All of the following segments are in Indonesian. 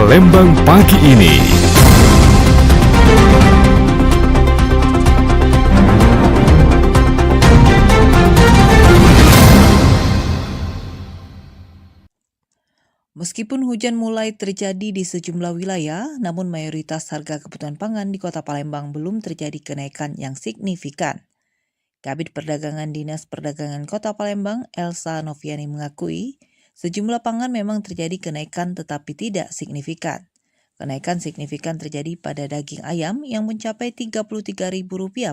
Palembang pagi ini. Meskipun hujan mulai terjadi di sejumlah wilayah, namun mayoritas harga kebutuhan pangan di Kota Palembang belum terjadi kenaikan yang signifikan. Kabid Perdagangan Dinas Perdagangan Kota Palembang, Elsa Noviani mengakui, sejumlah pangan memang terjadi kenaikan tetapi tidak signifikan. Kenaikan signifikan terjadi pada daging ayam yang mencapai Rp33.000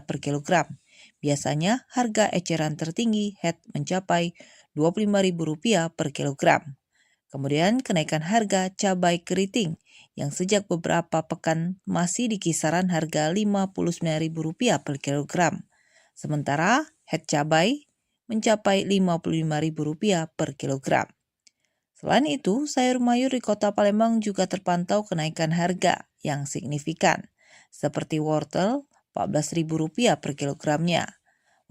per kilogram. Biasanya harga eceran tertinggi head mencapai Rp25.000 per kilogram. Kemudian kenaikan harga cabai keriting yang sejak beberapa pekan masih di kisaran harga Rp59.000 per kilogram. Sementara head cabai mencapai Rp55.000 per kilogram. Selain itu, sayur mayur di Kota Palembang juga terpantau kenaikan harga yang signifikan, seperti wortel Rp14.000 per kilogramnya.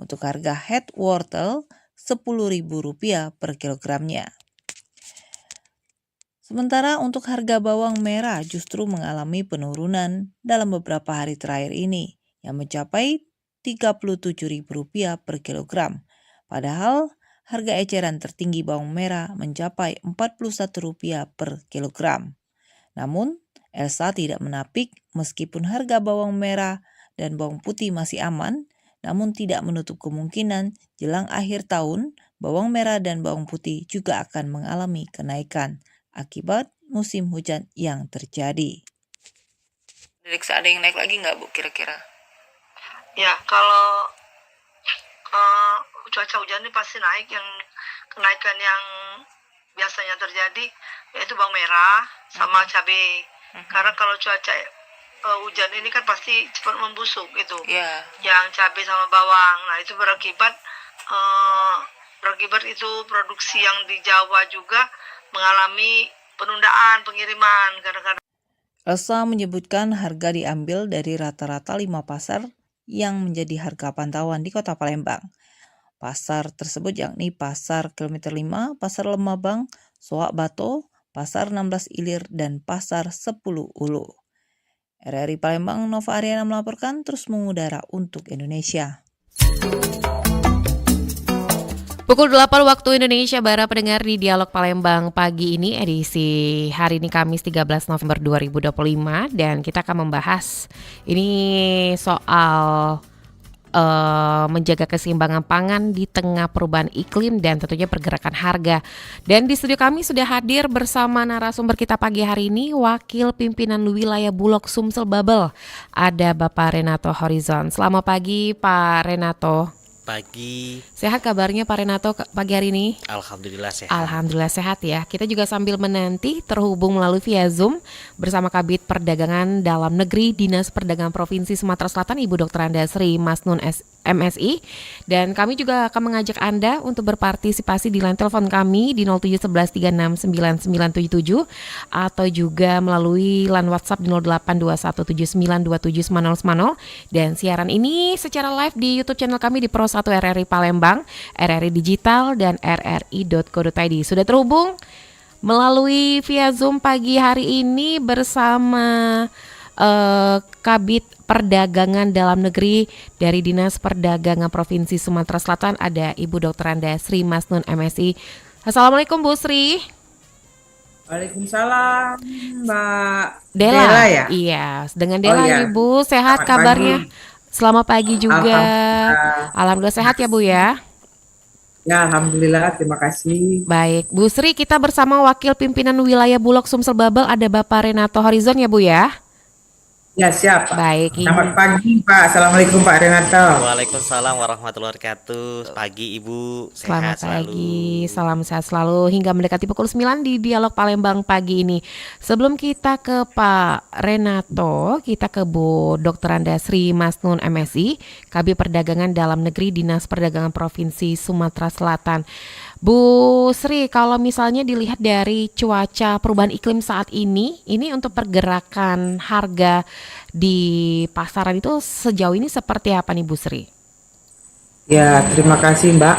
Untuk harga head wortel Rp10.000 per kilogramnya. Sementara untuk harga bawang merah justru mengalami penurunan dalam beberapa hari terakhir ini yang mencapai Rp37.000 per kilogram. Padahal harga eceran tertinggi bawang merah mencapai Rp41 per kilogram. Namun, Elsa tidak menapik meskipun harga bawang merah dan bawang putih masih aman, namun tidak menutup kemungkinan jelang akhir tahun bawang merah dan bawang putih juga akan mengalami kenaikan akibat musim hujan yang terjadi. Direksa ada yang naik lagi nggak Bu kira-kira? Ya, kalau cuaca hujan ini pasti naik. Yang kenaikan yang biasanya terjadi yaitu bawang merah sama cabai. Karena kalau cuaca hujan ini kan pasti cepat membusuk itu. Yang cabai sama bawang. Nah, itu berakibat itu produksi yang di Jawa juga mengalami penundaan pengiriman kadang-kadang. Elsa menyebutkan harga diambil dari rata-rata 5 pasar yang menjadi harga pantauan di Kota Palembang. Pasar tersebut yakni Pasar Kilometer 5, Pasar Lemabang, Soak Bato, Pasar 16 Ilir, dan Pasar 10 Ulu. RRI Palembang, Nova Ariana melaporkan, terus mengudara untuk Indonesia. Pukul 8 waktu Indonesia Barat, pendengar di Dialog Palembang pagi ini edisi hari ini Kamis 13 November 2025, dan kita akan membahas ini soal menjaga keseimbangan pangan di tengah perubahan iklim dan tentunya pergerakan harga. Dan di studio kami sudah hadir bersama narasumber kita pagi hari ini, Wakil Pimpinan Wilayah Bulog Sumsel Babel, ada Bapak Renato Horizon. Selamat pagi Pak Renato. Pagi. Sehat kabarnya Pak Renato pagi hari ini? Alhamdulillah sehat. Alhamdulillah sehat ya. Kita juga sambil menanti terhubung melalui via Zoom bersama Kabid Perdagangan Dalam Negeri Dinas Perdagangan Provinsi Sumatera Selatan, Ibu Dr. Anda Sri Masnun MSI. Dan kami juga akan mengajak Anda untuk berpartisipasi di line telepon kami di 0711369977 atau juga melalui line WhatsApp di 082179279010. Dan siaran ini secara live di YouTube channel kami di Pro 1 RRI Palembang, RRI Digital, dan rri.co.id. Sudah terhubung melalui via Zoom pagi hari ini bersama Kabid Perdagangan Dalam Negeri dari Dinas Perdagangan Provinsi Sumatera Selatan, ada Ibu Dr. Anda Sri Masnun MSI. Assalamualaikum Bu Sri. Waalaikumsalam Mbak Dela ya? Iya, dengan Dela iya. Ibu, sehat Selamat kabarnya? pagi. Selamat pagi juga. Alhamdulillah sehat ya Bu ya. Ya, alhamdulillah, terima kasih. Baik, Bu Sri, kita bersama Wakil Pimpinan Wilayah Bulog Sumsel Babel, ada Bapak Renato Horizon ya Bu ya. Ya, siap Pak. Baik, Selamat pagi Pak. Assalamualaikum Pak Renato. Waalaikumsalam warahmatullahi wabarakatuh. Pagi Ibu, Selamat sehat selalu. pagi, salam sehat selalu hingga mendekati pukul 9 di Dialog Palembang pagi ini. Sebelum kita ke Pak Renato, kita ke Bu Dr. Anda Sri Masnun MSI, Kabid Perdagangan Dalam Negeri Dinas Perdagangan Provinsi Sumatera Selatan. Bu Sri, kalau misalnya dilihat dari cuaca perubahan iklim saat ini untuk pergerakan harga di pasaran itu sejauh ini seperti apa nih Bu Sri? Ya, terima kasih Mbak.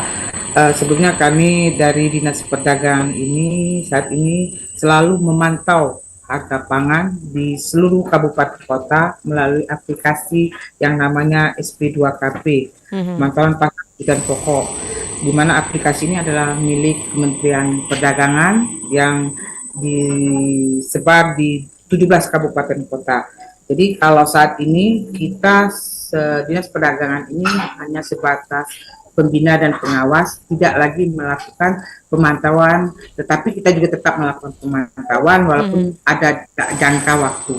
Sebelumnya kami dari Dinas Perdagangan ini saat ini selalu memantau harga pangan di seluruh kabupaten kota melalui aplikasi yang namanya SP2KP, pemantauan pasar kebutuhan pokok, di mana aplikasi ini adalah milik Kementerian Perdagangan yang disebar di 17 kabupaten kota. Jadi kalau saat ini kita Dinas Perdagangan ini hanya sebatas pembina dan pengawas, tidak lagi melakukan pemantauan, tetapi kita juga tetap melakukan pemantauan walaupun ada jangka waktu.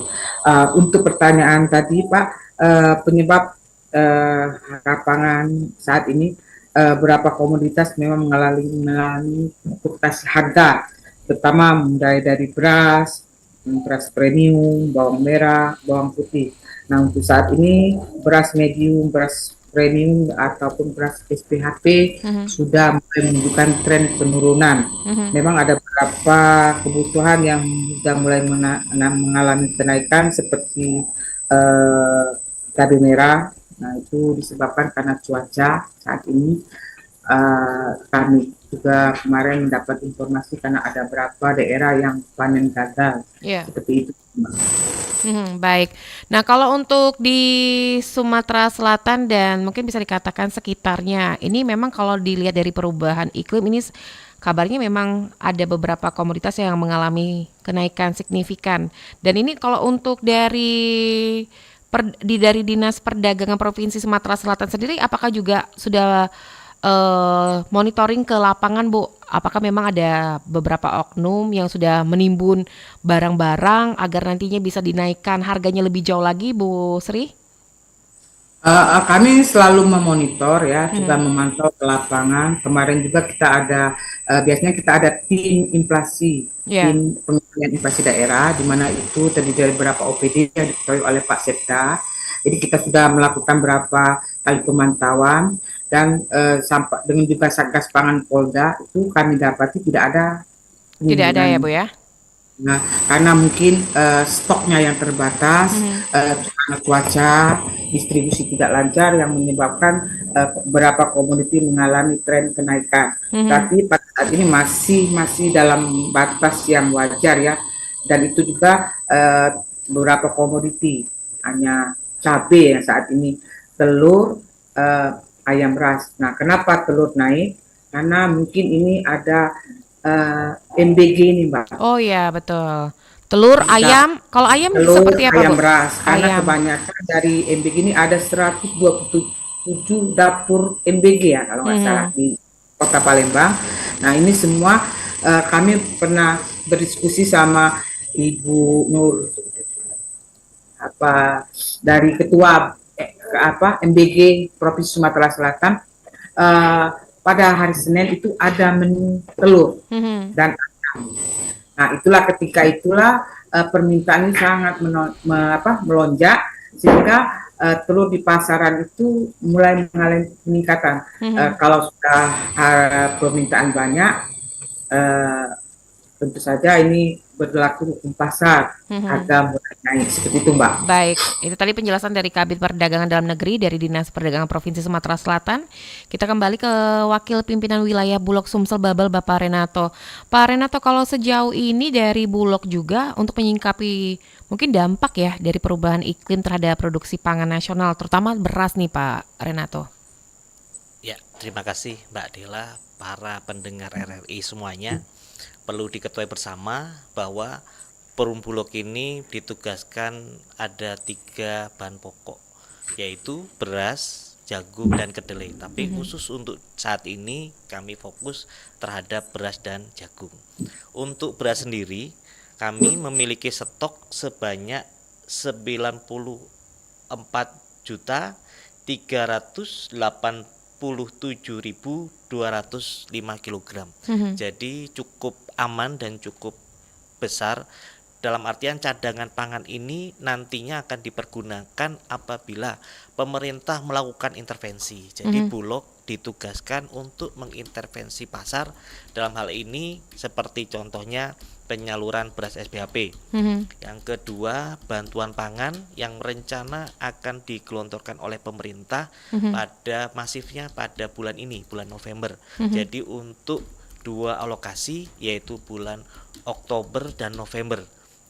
Untuk pertanyaan tadi Pak, penyebab harga pangan saat ini, beberapa komoditas memang mengalami fluktuasi harga, terutama mulai dari beras premium, bawang merah, bawang putih. Nah, untuk saat ini beras medium, beras premium ataupun beras SPHP sudah mulai menunjukkan tren penurunan. Memang ada beberapa kebutuhan yang sudah mulai mengalami kenaikan seperti cabai merah. Nah, itu disebabkan karena cuaca saat ini. Kami juga kemarin mendapat informasi karena ada beberapa daerah yang panen gagal. Seperti itu. Baik. Nah, kalau untuk di Sumatera Selatan dan mungkin bisa dikatakan sekitarnya, ini memang kalau dilihat dari perubahan iklim ini kabarnya memang ada beberapa komoditas yang mengalami kenaikan signifikan. Dan ini kalau untuk dari Dinas Perdagangan Provinsi Sumatera Selatan sendiri, apakah juga sudah monitoring ke lapangan, Bu? Apakah memang ada beberapa oknum yang sudah menimbun barang-barang agar nantinya bisa dinaikkan harganya lebih jauh lagi, Bu Sri? Kami selalu memonitor ya, juga memantau ke lapangan. Kemarin juga kita ada, biasanya kita ada tim inflasi, tim pengendalian inflasi daerah, di mana itu terdiri dari beberapa OPD yang diketuai oleh Pak Sekda. Jadi kita sudah melakukan beberapa kali pemantauan dan sampai dengan juga Satgas Pangan Polda itu kami dapati tidak ada Tidak ada ya, Bu ya? Nah, karena mungkin stoknya yang terbatas, karena cuaca, distribusi tidak lancar yang menyebabkan beberapa komoditi mengalami tren kenaikan. Tapi pada saat ini masih dalam batas yang wajar ya. Dan itu juga beberapa komoditi, hanya cabai yang saat ini, telur, ayam ras. Nah, kenapa telur naik? Karena mungkin ini ada MBG ini, Mbak. Oh ya, betul. Telur, ayam, kalau ayam Telur, seperti apa, ayam Bu? ras. Karena Ayam. kebanyakan dari MBG ini ada 127 dapur MBG ya, kalau nggak salah, di Kota Palembang. Nah, ini semua kami pernah berdiskusi sama Ibu Nur, dari Ketua MBG Provinsi Sumatera Selatan. Pada hari Senin itu ada menu telur dan ayam. Nah, ketika itulah permintaan ini sangat melonjak, sehingga telur di pasaran itu mulai mengalami peningkatan. Kalau sudah permintaan banyak, tentu saja ini berlaku hukum pasar, harga mulai naik, seperti itu, Mbak. Baik, itu tadi penjelasan dari Kabid Perdagangan Dalam Negeri dari Dinas Perdagangan Provinsi Sumatera Selatan. Kita kembali ke Wakil Pimpinan Wilayah Bulog Sumsel Babel, Bapak Renato. Pak Renato, kalau sejauh ini dari Bulog juga untuk menyingkapi mungkin dampak ya dari perubahan iklim terhadap produksi pangan nasional, terutama beras nih, Pak Renato. Ya, terima kasih Mbak Dela, para pendengar RRI semuanya. Perlu diketahui bersama bahwa Perum Bulog ini ditugaskan ada 3 bahan pokok, yaitu beras, jagung, dan kedelai. Tapi khusus untuk saat ini kami fokus terhadap beras dan jagung. Untuk beras sendiri, kami memiliki stok sebanyak 94.387.205 kg. Jadi cukup aman dan cukup besar, dalam artian cadangan pangan ini nantinya akan dipergunakan apabila pemerintah melakukan intervensi. Jadi Bulog ditugaskan untuk mengintervensi pasar, dalam hal ini seperti contohnya penyaluran beras SPHP. Yang kedua, bantuan pangan yang rencana akan digelontorkan oleh pemerintah pada masifnya pada bulan ini, bulan November. Jadi untuk 2 alokasi, yaitu bulan Oktober dan November.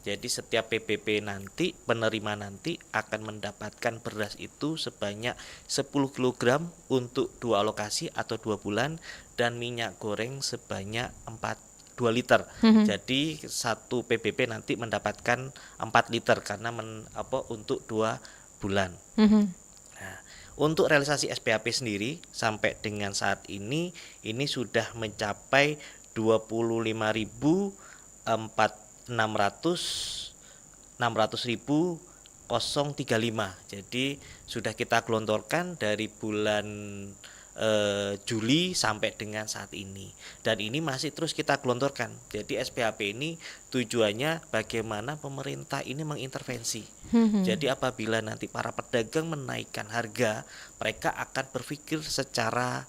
Jadi setiap PBB nanti, penerima nanti akan mendapatkan beras itu sebanyak 10 kg untuk 2 alokasi atau 2 bulan, dan minyak goreng sebanyak 2 liter. Jadi satu PBB nanti mendapatkan 4 liter karena untuk 2 bulan. Nah, untuk realisasi SPHP sendiri sampai dengan saat ini sudah mencapai 600.035. Jadi sudah kita gelontorkan dari bulan Juli sampai dengan saat ini, dan ini masih terus kita gelontorkan. Jadi SPHP ini tujuannya bagaimana pemerintah ini mengintervensi. Jadi apabila nanti para pedagang menaikkan harga, mereka akan berpikir secara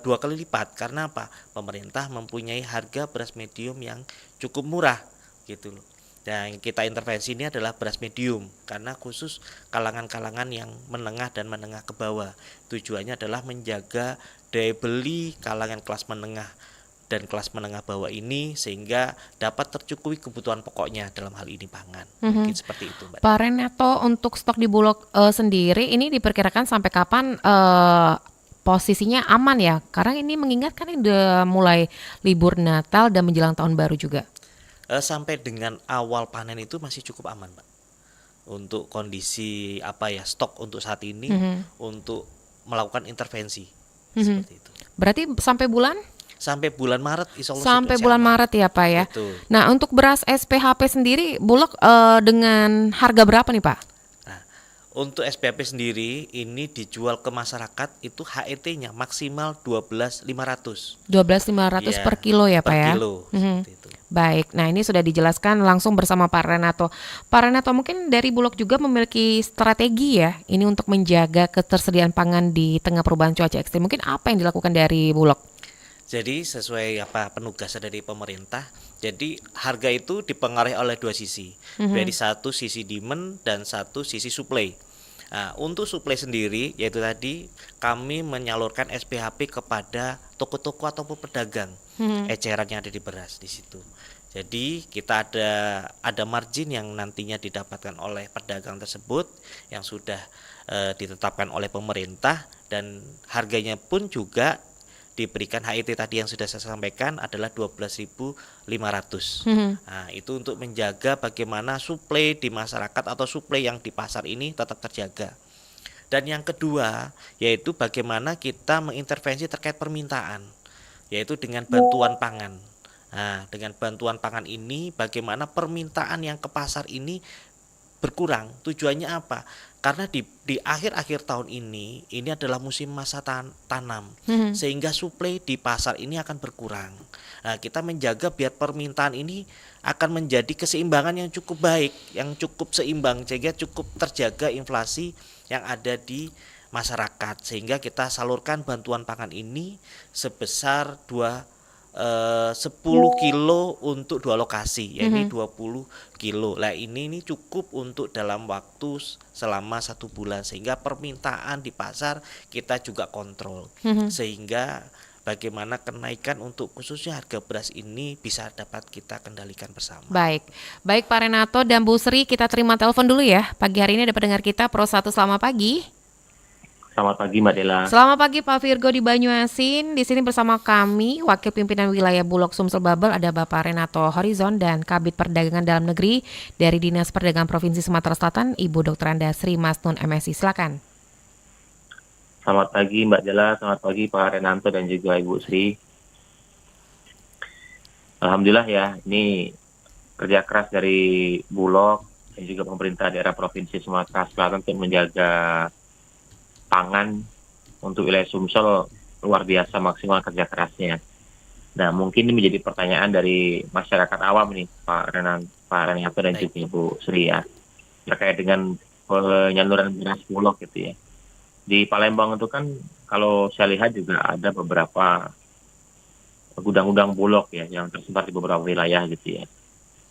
dua kali lipat. Karena apa? Pemerintah mempunyai harga beras medium yang cukup murah gitu loh. Dan kita intervensi ini adalah beras medium karena khusus kalangan-kalangan yang menengah dan menengah ke bawah. Tujuannya adalah menjaga daya beli kalangan kelas menengah dan kelas menengah bawah ini sehingga dapat tercukupi kebutuhan pokoknya, dalam hal ini pangan. Mungkin seperti itu, Mbak. Pak Renato, untuk stok di Bulog sendiri ini diperkirakan sampai kapan posisinya aman ya? Karena ini mengingatkan udah mulai libur Natal dan menjelang tahun baru juga. Sampai dengan awal panen itu masih cukup aman, Pak. Untuk kondisi stok untuk saat ini, untuk melakukan intervensi seperti itu. Berarti sampai bulan? Sampai bulan Maret, insya Allah Sampai sudah bulan aman. Maret ya Pak ya. Betul. Nah, untuk beras SPHP sendiri Bulog dengan harga berapa nih Pak? Nah, untuk SPHP sendiri ini dijual ke masyarakat itu HET-nya maksimal 12.500. 12.500 Iya, per kilo ya Pak per ya. kilo, seperti itu. Baik, nah ini sudah dijelaskan langsung bersama Pak Renato. Pak Renato, mungkin dari Bulog juga memiliki strategi ya, ini untuk menjaga ketersediaan pangan di tengah perubahan cuaca ekstrim. Mungkin apa yang dilakukan dari Bulog? Jadi sesuai penugasan dari pemerintah, jadi harga itu dipengaruhi oleh dua sisi. Dari satu sisi demand dan satu sisi supply. Nah, untuk supply sendiri yaitu tadi kami menyalurkan SPHP kepada toko-toko ataupun pedagang eceran yang ada di beras di situ. Jadi kita ada margin yang nantinya didapatkan oleh pedagang tersebut yang sudah ditetapkan oleh pemerintah, dan harganya pun juga diberikan HET tadi yang sudah saya sampaikan adalah 12.500. Nah, itu untuk menjaga bagaimana suplai di masyarakat atau suplai yang di pasar ini tetap terjaga. Dan yang kedua yaitu bagaimana kita mengintervensi terkait permintaan, yaitu dengan bantuan pangan. Nah, dengan bantuan pangan ini bagaimana permintaan yang ke pasar ini berkurang. Tujuannya apa? Karena di akhir-akhir tahun ini adalah musim masa tanam, sehingga suplai di pasar ini akan berkurang. Nah, kita menjaga biar permintaan ini akan menjadi keseimbangan yang cukup baik, yang cukup seimbang, sehingga cukup terjaga inflasi yang ada di masyarakat, sehingga kita salurkan bantuan pangan ini sebesar 10 kilo untuk 2 lokasi, yaitu 20 kilo. Nah, ini cukup untuk dalam waktu selama 1 bulan, sehingga permintaan di pasar kita juga kontrol, sehingga bagaimana kenaikan untuk khususnya harga beras ini bisa dapat kita kendalikan bersama. Baik Pak Renato dan Bu Sri, kita terima telepon dulu ya. Pagi hari ini ada pendengar kita Pro 1, selamat pagi. Selamat pagi Mbak Dela. Selamat pagi Pak Virgo di Banyuasin. Di sini bersama kami Wakil Pimpinan Wilayah Bulog Sumsel Babel ada Bapak Renato Horizon dan Kabid Perdagangan Dalam Negeri dari Dinas Perdagangan Provinsi Sumatera Selatan, Ibu Dr. Andasri Masnun MSI. Silakan. Selamat pagi Mbak Dela, selamat pagi Pak Renato dan juga Ibu Sri. Alhamdulillah ya, ini kerja keras dari Bulog dan juga pemerintah daerah Provinsi Sumatera Selatan untuk menjaga pangan untuk wilayah Sumsel luar biasa maksimal kerja kerasnya. Nah, mungkin ini menjadi pertanyaan dari masyarakat awam nih, Pak Renato dan juga Ibu Sri ya, terkait dengan penyaluran beras Bulog gitu ya. Di Palembang itu kan kalau saya lihat juga ada beberapa gudang-gudang Bulog ya yang tersebar di beberapa wilayah gitu ya.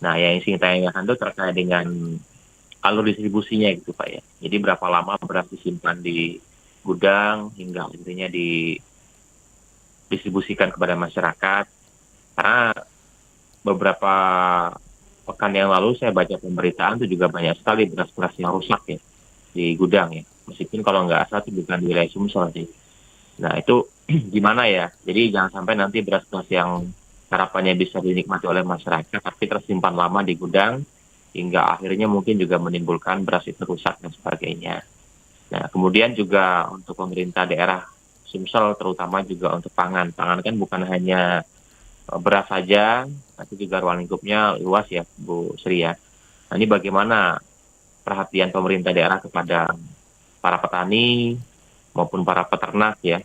Nah, yang ingin saya tanyakan itu terkait dengan alur distribusinya gitu Pak ya. Jadi berapa lama beras disimpan di gudang hingga akhirnya didistribusikan kepada masyarakat, karena beberapa pekan yang lalu saya baca pemberitaan itu juga banyak sekali beras-beras yang rusak ya di gudang ya. Meskipun kalau nggak asal itu bukan di wilayah Sumsel sih. Nah itu gimana ya? Jadi jangan sampai nanti beras-beras yang harapannya bisa dinikmati oleh masyarakat tapi tersimpan lama di gudang hingga akhirnya mungkin juga menimbulkan beras itu rusak dan sebagainya. Nah kemudian juga untuk pemerintah daerah Sumsel terutama juga untuk pangan. Pangan kan bukan hanya beras saja, tapi juga ruang lingkupnya luas ya Bu Sri ya. Nah ini bagaimana perhatian pemerintah daerah kepada para petani maupun para peternak ya,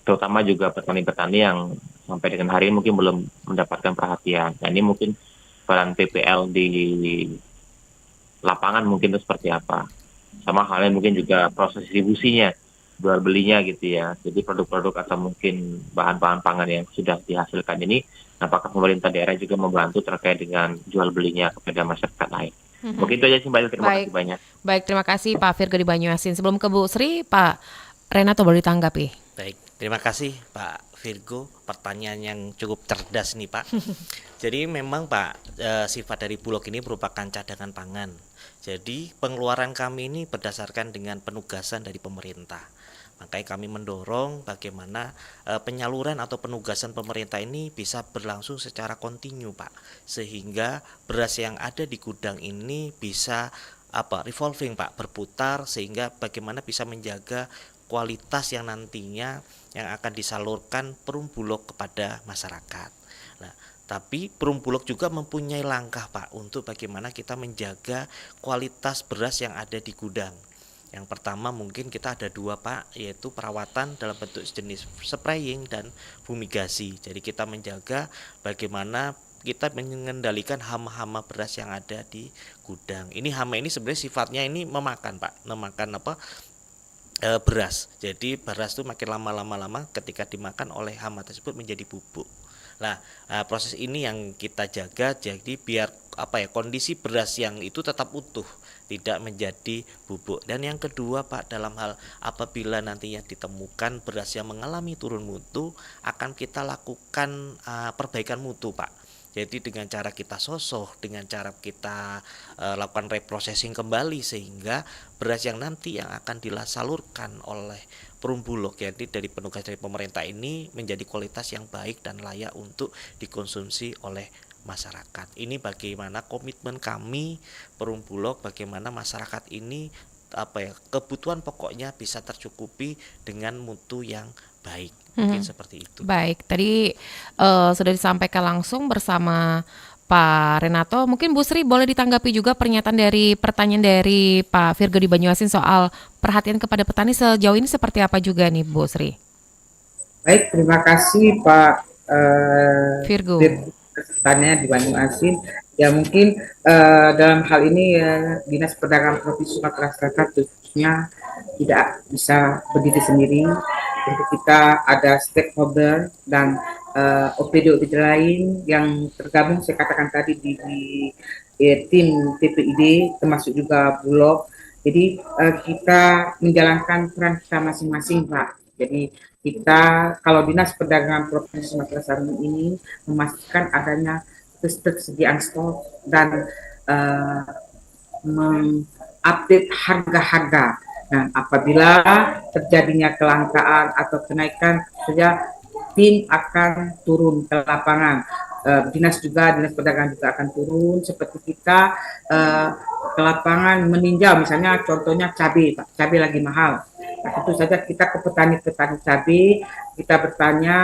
terutama juga petani-petani yang sampai dengan hari ini mungkin belum mendapatkan perhatian. Nah ini mungkin peran PPL di lapangan mungkin itu seperti apa. Sama halnya mungkin juga proses distribusinya, jual belinya gitu ya. Jadi produk-produk atau mungkin bahan-bahan pangan yang sudah dihasilkan ini, apakah pemerintah daerah juga membantu terkait dengan jual belinya kepada masyarakat lain. Mungkin itu aja sih Mbak Ilkir, terima Baik. kasih banyak. Baik, terima kasih Pak Virgo di Banyuasin. Sebelum ke Bu Sri, Pak Renato boleh ditanggapi. Baik, terima kasih Pak Virgo, pertanyaan yang cukup cerdas nih Pak. Jadi memang Pak, sifat dari Bulog ini merupakan cadangan pangan. Jadi pengeluaran kami ini berdasarkan dengan penugasan dari pemerintah. Makanya kami mendorong bagaimana penyaluran atau penugasan pemerintah ini bisa berlangsung secara kontinu Pak. Sehingga beras yang ada di gudang ini bisa revolving Pak, berputar, sehingga bagaimana bisa menjaga kualitas yang nantinya yang akan disalurkan Perum Bulog kepada masyarakat. Nah, tapi Perum Bulog juga mempunyai langkah Pak untuk bagaimana kita menjaga kualitas beras yang ada di gudang. Yang pertama mungkin kita ada dua Pak, yaitu perawatan dalam bentuk jenis spraying dan fumigasi. Jadi kita menjaga bagaimana kita mengendalikan hama-hama beras yang ada di gudang. Ini hama ini sebenarnya sifatnya ini memakan Pak, memakan beras. Jadi beras itu makin lama ketika dimakan oleh hama tersebut menjadi bubuk. Nah, proses ini yang kita jaga, jadi biar kondisi beras yang itu tetap utuh, tidak menjadi bubuk. Dan yang kedua Pak, dalam hal apabila nantinya ditemukan beras yang mengalami turun mutu, akan kita lakukan perbaikan mutu Pak. Jadi dengan cara kita sosoh, dengan cara kita lakukan reprocessing kembali, sehingga beras yang nanti yang akan disalurkan oleh Perum Bulog, jadi dari penugas dari pemerintah ini menjadi kualitas yang baik dan layak untuk dikonsumsi oleh masyarakat. Ini bagaimana komitmen kami Perum Bulog, bagaimana masyarakat ini kebutuhan pokoknya bisa tercukupi dengan mutu yang baik. Mungkin seperti itu. Baik, tadi sudah disampaikan langsung bersama Pak Renato. Mungkin Bu Sri boleh ditanggapi juga pertanyaan dari Pak Virgo di Banyuasin soal perhatian kepada petani sejauh ini seperti apa juga nih Bu Sri? Baik, terima kasih Pak Virgo. Pertanyaan di Banyuasin. Ya mungkin dalam hal ini Dinas Perdagangan Provinsi Sumatera Selatan khususnya tidak bisa berdiri sendiri. Tentu kita ada stakeholder dan OPD lain yang tergabung, saya katakan tadi di tim TPID, termasuk juga Bulog. Jadi kita menjalankan peran kita masing-masing Pak. Jadi kita kalau Dinas Perdagangan Provinsi Sumatera Selatan ini memastikan adanya ketersediaan stok dan mengupdate harga-harga. Nah, apabila terjadinya kelangkaan atau kenaikan saja, tim akan turun ke lapangan. Dinas Perdagangan juga akan turun, seperti kita ke lapangan meninjau, misalnya contohnya cabai, Pak, cabai lagi mahal. Nah, tentu saja kita ke petani-petani cabai, kita bertanya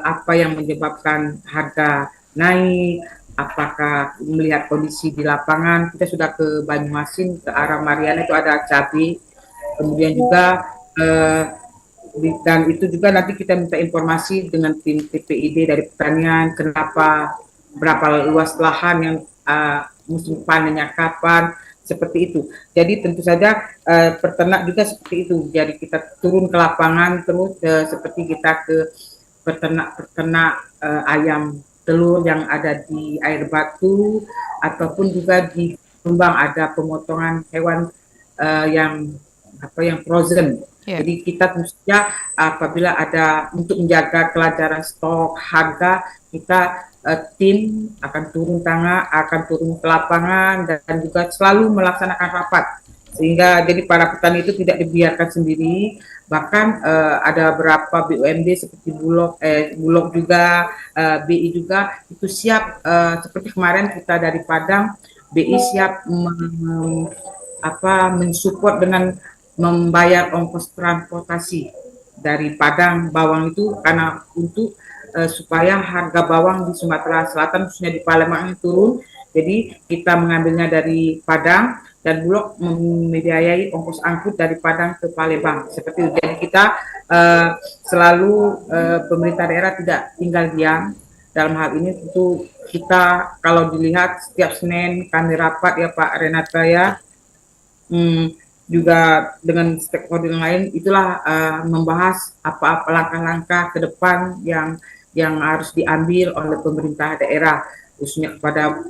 apa yang menyebabkan harga naik, apakah melihat kondisi di lapangan. Kita sudah ke Banyuasin, ke arah Mariana itu ada cabai, kemudian juga dan itu juga nanti kita minta informasi dengan tim TPID dari pertanian, berapa luas lahan yang musim panennya kapan, seperti itu. Jadi tentu saja peternak juga seperti itu. Jadi kita turun ke lapangan terus seperti kita ke peternak ayam telur yang ada di Air Batu, ataupun juga di Jombang ada pemotongan hewan yang frozen. Yeah. Jadi kita tentunya apabila ada untuk menjaga kelancaran stok harga, kita tim akan turun ke lapangan dan juga selalu melaksanakan rapat, sehingga jadi para petani itu tidak dibiarkan sendiri. Bahkan ada beberapa BUMD seperti Bulog juga, BI juga itu siap, seperti kemarin kita dari Padang, BI siap mensupport dengan membayar ongkos transportasi dari Padang bawang itu, karena untuk supaya harga bawang di Sumatera Selatan khususnya di Palembang ini turun. Jadi kita mengambilnya dari Padang dan Bulog membiayai ongkos angkut dari Padang ke Palembang seperti itu. Jadi kita selalu pemerintah daerah tidak tinggal diam dalam hal ini. Tentu kita kalau dilihat setiap Senin kami rapat ya Pak Renata ya, juga dengan stakeholder yang lain, itulah membahas apa langkah-langkah ke depan yang harus diambil oleh pemerintah daerah, khususnya kepada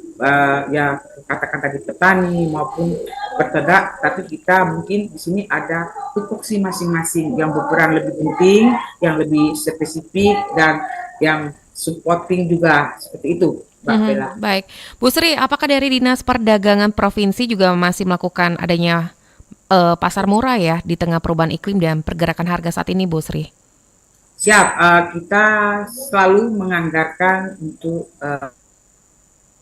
ya katakan tadi petani maupun peternak. Tapi kita mungkin di sini ada tupoksi masing-masing yang berperan lebih penting, yang lebih spesifik dan yang supporting juga, seperti itu Mbak Bella. Baik, Bu Sri, apakah dari Dinas Perdagangan Provinsi juga masih melakukan adanya pasar murah ya di tengah perubahan iklim dan pergerakan harga saat ini, Bu Sri? Siap, kita selalu menganggarkan untuk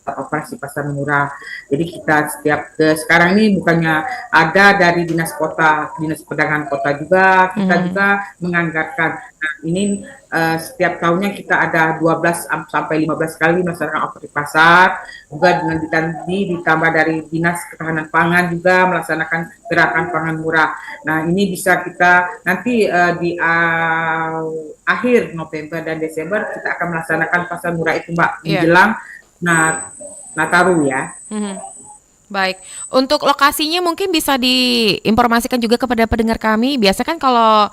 operasi pasar murah. Jadi kita sekarang ini bukannya ada dari dinas perdagangan kota juga, kita juga menganggarkan. Nah, ini setiap tahunnya kita ada 12 sampai 15 kali melaksanakan operasi pasar, juga dengan ditambah dari dinas ketahanan pangan juga melaksanakan gerakan pangan murah. Nah, ini bisa kita nanti di akhir November dan Desember kita akan melaksanakan pasar murah itu Mbak, menjelang Nataru ya. Baik, untuk lokasinya mungkin bisa diinformasikan juga kepada pendengar kami. Biasa kan kalau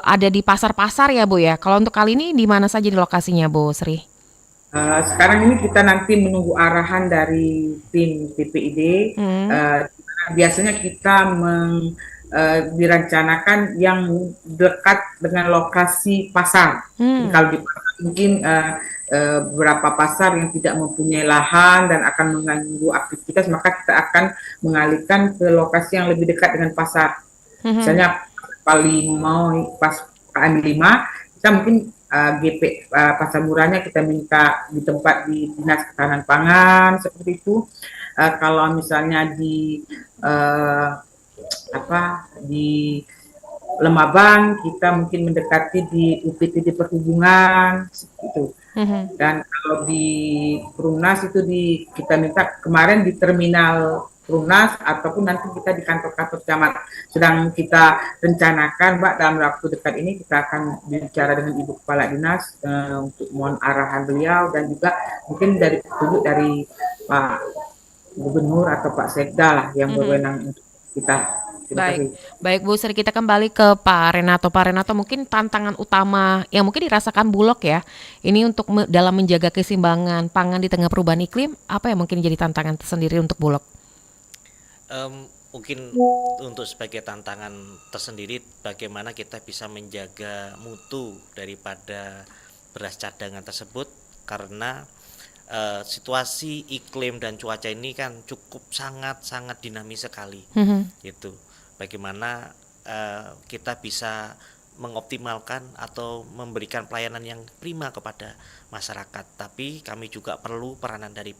ada di pasar-pasar ya Bu ya. Kalau untuk kali ini di mana saja di lokasinya Bu Sri? Sekarang ini kita nanti menunggu arahan dari tim TPID. Biasanya kita direncanakan yang dekat dengan lokasi pasar. Jadi kalau di pasar mungkin beberapa pasar yang tidak mempunyai lahan dan akan mengganggu aktivitas, maka kita akan mengalihkan ke lokasi yang lebih dekat dengan pasar. Misalnya pas KM 5, kita mungkin GP pasar murahnya kita minta di tempat di Dinas Ketahanan Pangan seperti itu. Kalau misalnya di Lemaban, kita mungkin mendekati di UPT di perhubungan seperti itu. Dan kalau di Perumnas itu kita minta kemarin di terminal Perumnas ataupun nanti kita di kantor-kantor camat. Sedang kita rencanakan Mbak, dalam waktu dekat ini kita akan bicara dengan Ibu Kepala Dinas untuk mohon arahan beliau, dan juga mungkin dari petunjuk dari Pak Gubernur atau Pak Sekda lah yang berwenang untuk kita. Baik Bu Sri, kita kembali ke Pak Renato. Pak Renato, mungkin tantangan utama yang mungkin dirasakan Bulog ya, ini untuk dalam menjaga keseimbangan pangan di tengah perubahan iklim, apa yang mungkin jadi tantangan tersendiri untuk Bulog? Mungkin untuk sebagai tantangan tersendiri, bagaimana kita bisa menjaga mutu daripada beras cadangan tersebut, karena situasi iklim dan cuaca ini kan cukup sangat dinamis sekali. Gitu. Bagaimana kita bisa mengoptimalkan atau memberikan pelayanan yang prima kepada masyarakat. Tapi kami juga perlu peranan dari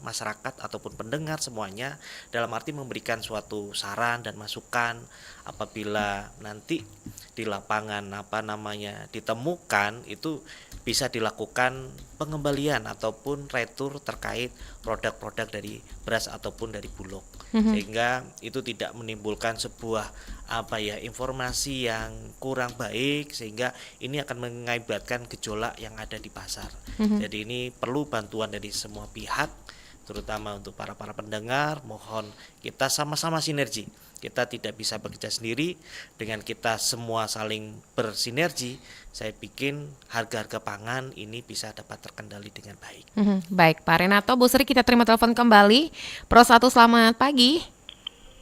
masyarakat ataupun pendengar semuanya, dalam arti memberikan suatu saran dan masukan apabila nanti di lapangan ditemukan itu bisa dilakukan pengembalian ataupun retur terkait produk-produk dari beras ataupun dari Bulog, sehingga itu tidak menimbulkan sebuah informasi yang kurang baik, sehingga ini akan mengakibatkan gejolak yang ada di pasar. Jadi ini perlu bantuan dari semua pihak, terutama untuk para pendengar. Mohon kita sama-sama sinergi. Kita tidak bisa bekerja sendiri. Dengan kita semua saling bersinergi, saya pikir harga-harga pangan ini bisa dapat terkendali dengan baik. Baik Pak Renato, Bu Sri, kita terima telepon kembali. Pro 1, selamat pagi.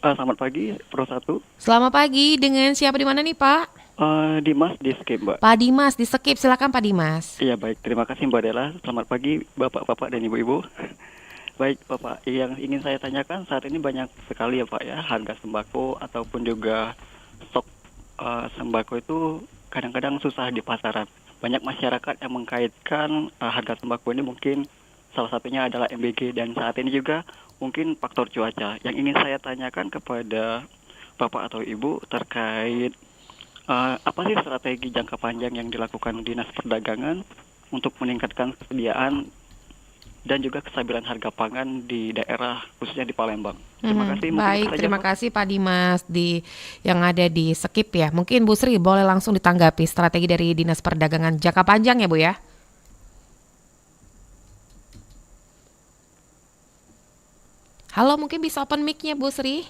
Selamat pagi, Pro 1. Selamat pagi, dengan siapa di mana nih Pak? Dimas di skip, Mbak. Pak Dimas di skip, silakan Pak Dimas. Iya, baik. Terima kasih Mbak Dela. Selamat pagi Bapak-bapak dan Ibu-ibu. Baik, Bapak, yang ingin saya tanyakan saat ini banyak sekali ya Pak ya, harga sembako ataupun juga stok sembako itu kadang-kadang susah di pasaran. Banyak masyarakat yang mengkaitkan harga sembako ini mungkin salah satunya adalah MBG dan saat ini juga mungkin faktor cuaca. Yang ingin saya tanyakan kepada Bapak atau Ibu terkait apa sih strategi jangka panjang yang dilakukan Dinas Perdagangan untuk meningkatkan kesediaan dan juga kestabilan harga pangan di daerah khususnya di Palembang. Terima kasih. Mungkin Baik, itu saja, terima Pak. kasih Pak Dimas yang ada di skip ya. Mungkin Bu Sri boleh langsung ditanggapi strategi dari Dinas Perdagangan jangka panjang ya Bu ya. Halo, mungkin bisa open mic-nya Bu Sri.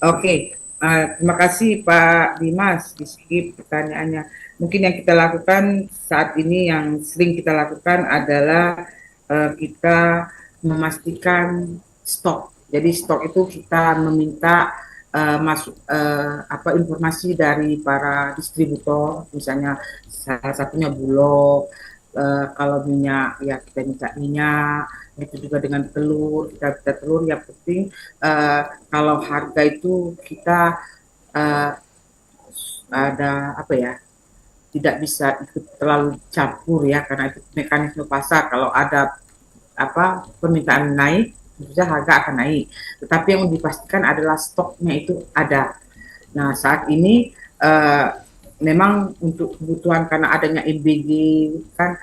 Oke, terima kasih Pak Dimas di skip pertanyaannya. Mungkin yang kita lakukan saat ini yang sering kita lakukan adalah kita memastikan stok. Jadi stok itu kita meminta informasi dari para distributor, misalnya salah satunya Bulog. Kalau minyak ya kita minta minyak, itu juga dengan telur, kita minta telur. Yang penting kalau harga itu kita ada tidak bisa ikut terlalu campur ya, karena itu mekanisme pasar. Kalau ada permintaan naik, tentu saja harga akan naik. Tetapi yang dipastikan adalah stoknya itu ada. Nah saat ini memang untuk kebutuhan karena adanya MBG kan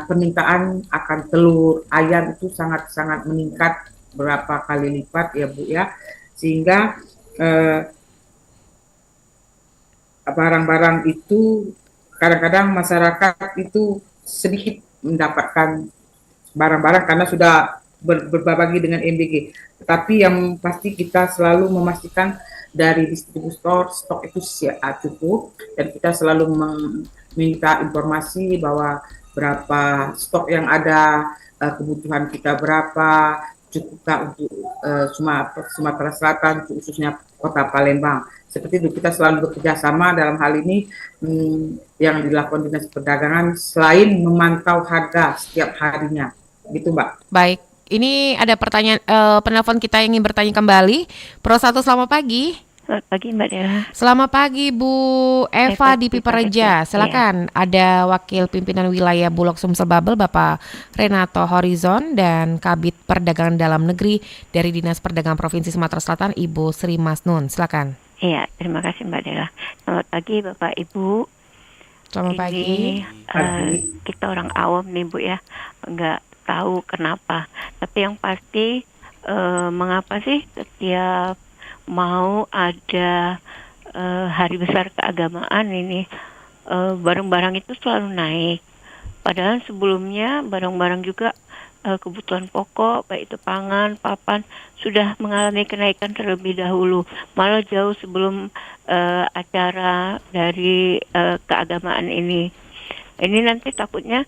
permintaan akan telur ayam itu sangat meningkat berapa kali lipat ya Bu ya, sehingga barang-barang itu kadang-kadang masyarakat itu sedikit mendapatkan barang-barang karena sudah berbagi dengan MBG. Tetapi yang pasti kita selalu memastikan dari distributor stok itu cukup, dan kita selalu meminta informasi bahwa berapa stok yang ada, kebutuhan kita berapa, cukupkah untuk Sumatera Selatan, khususnya Kota Palembang. Seperti itu, kita selalu bekerja sama dalam hal ini yang dilakukan Dinas Perdagangan selain memantau harga setiap harinya. Gitu Mbak. Baik, ini ada pertanyaan penelpon kita yang ingin bertanya kembali. Pro 1, selamat pagi. Selamat pagi Mbak Dela. Selamat pagi Bu Eva di Pipereja. Silakan. Ada Wakil Pimpinan Wilayah Bulog Sumsel Babel Bapak Renato Horizon dan Kabid Perdagangan Dalam Negeri dari Dinas Perdagangan Provinsi Sumatera Selatan Ibu Sri Masnun. Silakan. Iya, terima kasih Mbak Dela. Selamat pagi Bapak Ibu. Selamat pagi. Kita orang awam nih Bu ya, nggak tahu kenapa. Tapi yang pasti mengapa sih setiap mau ada hari besar keagamaan ini barang-barang itu selalu naik. Padahal sebelumnya barang-barang juga kebutuhan pokok, baik itu pangan, papan, sudah mengalami kenaikan terlebih dahulu. Malah jauh sebelum acara dari keagamaan ini. Ini nanti takutnya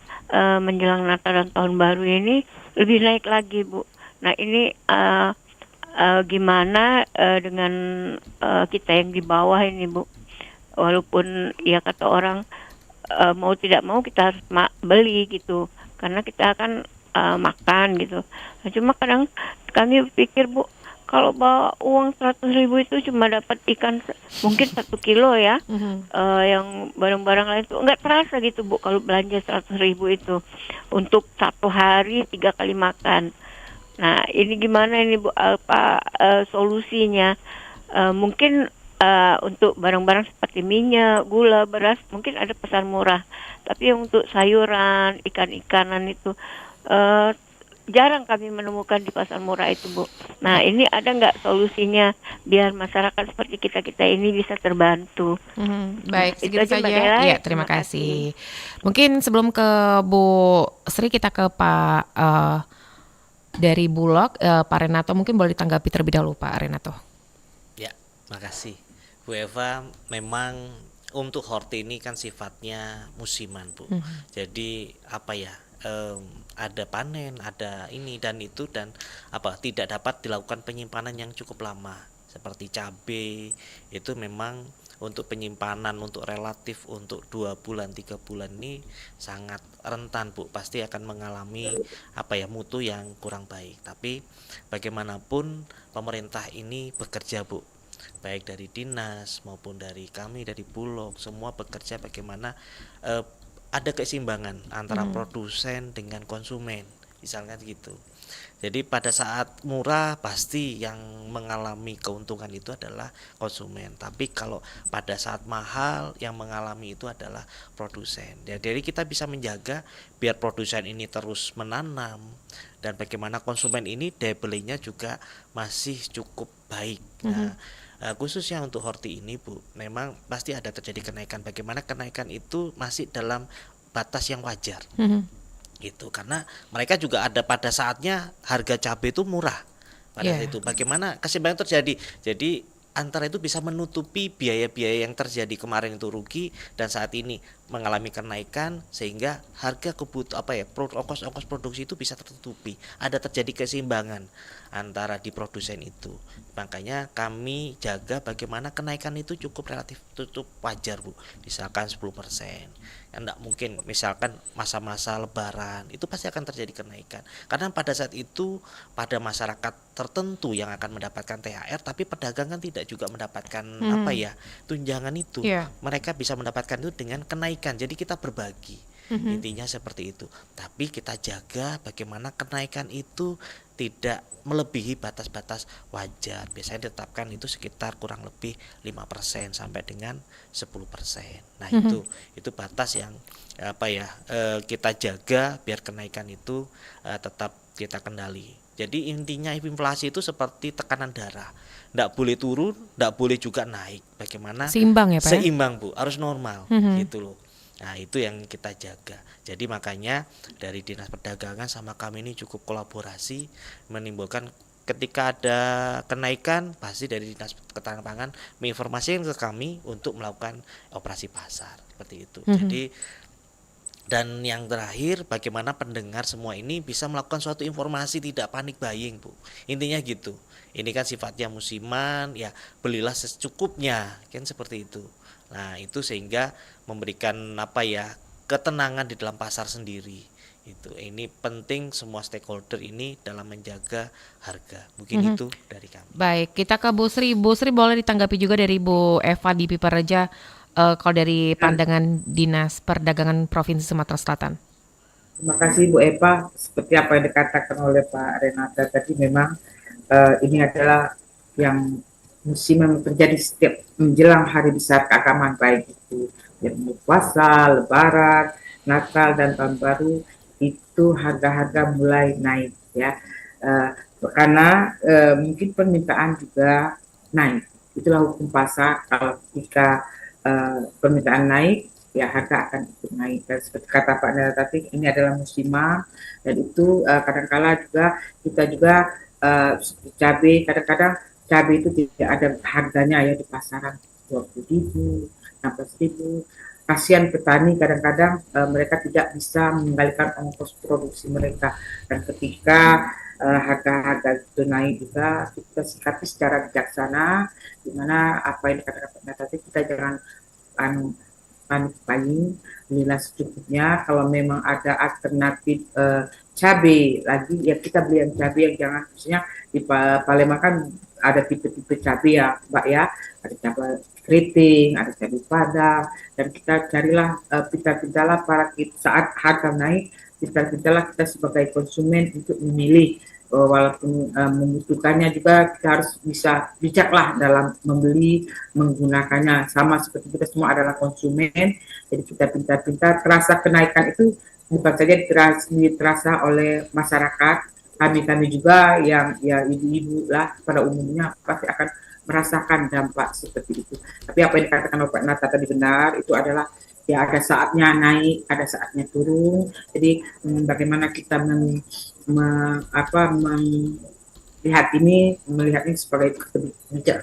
menjelang Natal dan Tahun Baru ini lebih naik lagi, Bu. Nah ini gimana dengan kita yang di bawah ini Bu, walaupun ya kata orang mau tidak mau kita harus beli gitu, karena kita akan makan gitu. Nah, cuma kadang kami pikir Bu, kalau bawa uang 100.000 itu cuma dapat ikan mungkin 1 kilo ya, yang barang-barang lain itu enggak terasa gitu Bu, kalau belanja 100.000 itu untuk 1 hari 3 kali makan. Nah ini gimana ini Bu, apa solusinya? Mungkin untuk barang-barang seperti minyak, gula, beras mungkin ada pasar murah, tapi untuk sayuran, ikan-ikanan itu jarang kami menemukan di pasar murah itu Bu. Nah ini ada nggak solusinya biar masyarakat seperti kita ini bisa terbantu? Baik, Itu segitu aja, Mbak saja. Dela. Iya, terima kasih. Mungkin sebelum ke Bu Sri kita ke Pak dari Bulog, Pak Renato mungkin boleh ditanggapi terlebih dahulu Pak Renato. Ya, makasih Bu Eva. Memang untuk horti ini kan sifatnya musiman Bu. Jadi apa ya, ada panen, ada ini dan itu, dan tidak dapat dilakukan penyimpanan yang cukup lama. seperti cabai itu memang untuk penyimpanan, untuk relatif untuk 2 bulan 3 bulan ini sangat rentan Bu, pasti akan mengalami mutu yang kurang baik. Tapi bagaimanapun pemerintah ini bekerja Bu, baik dari dinas maupun dari kami dari Bulog, semua bekerja bagaimana ada keseimbangan antara produsen dengan konsumen, misalnya gitu. Jadi pada saat murah pasti yang mengalami keuntungan itu adalah konsumen. Tapi kalau pada saat mahal yang mengalami itu adalah produsen. Ya, jadi kita bisa menjaga biar produsen ini terus menanam dan bagaimana konsumen ini daya belinya juga masih cukup baik. Nah, khususnya untuk horti ini Bu, memang pasti ada terjadi kenaikan. Bagaimana kenaikan itu masih dalam batas yang wajar. Gitu, karena mereka juga ada pada saatnya harga cabai itu murah pada saat itu. Bagaimana keseimbangan terjadi? Jadi antara itu bisa menutupi biaya-biaya yang terjadi kemarin itu rugi dan saat ini mengalami kenaikan sehingga harga ongkos produksi itu bisa tertutupi. Ada terjadi keseimbangan antara di produsen itu. Makanya kami jaga bagaimana kenaikan itu cukup relatif wajar Bu. Misalkan 10%. Enggak mungkin misalkan masa-masa lebaran itu pasti akan terjadi kenaikan. Karena pada saat itu pada masyarakat tertentu yang akan mendapatkan THR tapi pedagang kan tidak juga mendapatkan tunjangan itu. Mereka bisa mendapatkan itu dengan kenaikan. Jadi kita berbagi. Intinya seperti itu. Tapi kita jaga bagaimana kenaikan itu tidak melebihi batas-batas wajar. Biasanya ditetapkan itu sekitar kurang lebih 5% sampai dengan 10%. Nah, itu batas yang kita jaga biar kenaikan itu tetap kita kendali. Jadi intinya inflasi itu seperti tekanan darah. Nggak boleh turun, nggak boleh juga naik. Bagaimana? Seimbang ya Pak? Seimbang Bu, harus normal gitu loh. Nah, itu yang kita jaga. Jadi makanya dari Dinas Perdagangan sama kami ini cukup kolaborasi menimbulkan ketika ada kenaikan pasti dari Dinas Ketahanan Pangan menginformasikan ke kami untuk melakukan operasi pasar seperti itu. Jadi dan yang terakhir bagaimana pendengar semua ini bisa melakukan suatu informasi tidak panik buying Bu. Intinya gitu. Ini kan sifatnya musiman ya, belilah secukupnya kan seperti itu. Nah, itu sehingga memberikan ketenangan di dalam pasar sendiri. Ini penting semua stakeholder ini dalam menjaga harga. Mungkin itu dari kami. Baik, kita ke Bu Sri. Bu Sri boleh ditanggapi juga dari Bu Eva di Pipareja kalau dari pandangan Dinas Perdagangan Provinsi Sumatera Selatan. Terima kasih Bu Eva. Seperti apa yang dikatakan oleh Pak Renata tadi, memang ini adalah yang musim yang terjadi setiap menjelang hari besar keagamaan, baik itu yang puasa, lebaran, Natal dan tahun baru, itu harga-harga mulai naik ya. Karena mungkin permintaan juga naik. Itulah hukum pasar, kalau ketika permintaan naik ya harga akan ikut naik. Dan seperti kata Pak Nela tadi, ini adalah musiman dan itu kadang-kala juga kita juga cabai, kadang-kadang cabai itu tidak ada harganya ya di pasaran 20.000, 16.000. Kasihan petani, kadang-kadang mereka tidak bisa mengendalikan ongkos produksi mereka, dan ketika harga-harga itu naik juga kita sikapi secara bijaksana, di mana apa yang dikatakan tadi, kita jangan panik buying, belilah secukupnya. Kalau memang ada alternatif cabai lagi ya kita beli yang cabai yang jangan, misalnya di Palembang kan ada tipe-tipe cabai ya Mbak ya, ada cabai keriting, ada cabai padang, dan kita carilah pintar-pintarlah saat harga naik, pintar-pintarlah kita sebagai konsumen untuk memilih, walaupun membutuhkannya juga kita harus bisa bijaklah dalam membeli menggunakannya. Sama seperti kita semua adalah konsumen, jadi kita pintar-pintar. Terasa kenaikan itu bukan saja terasa oleh masyarakat, kami juga yang ya ibu-ibu lah pada umumnya pasti akan merasakan dampak seperti itu. Tapi apa yang dikatakan Pak Nata tadi benar, itu adalah ya ada saatnya naik, ada saatnya turun. Jadi bagaimana kita melihat ini sebagai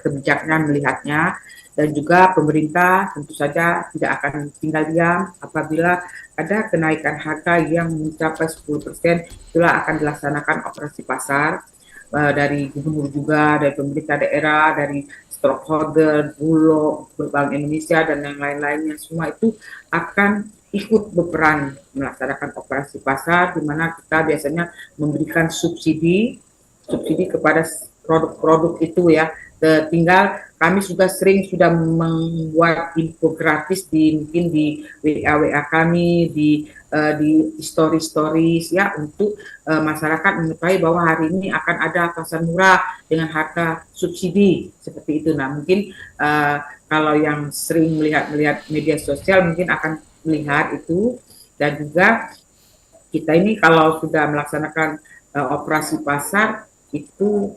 kebijakan melihatnya, dan juga pemerintah tentu saja tidak akan tinggal diam apabila ada kenaikan harga yang mencapai 10%, itulah akan dilaksanakan operasi pasar. dari gubernur juga, dari pemerintah daerah, dari stakeholder, Bulog, Bank Indonesia dan yang lain-lainnya, semua itu akan ikut berperan melaksanakan operasi pasar, di mana kita biasanya memberikan subsidi kepada produk-produk itu ya. Tinggal kami juga sering sudah membuat infografis mungkin di WA kami, di stories ya, untuk masyarakat mengetahui bahwa hari ini akan ada pasar murah dengan harga subsidi seperti itu. Nah, mungkin kalau yang sering melihat media sosial mungkin akan melihat itu. Dan juga kita ini kalau sudah melaksanakan operasi pasar itu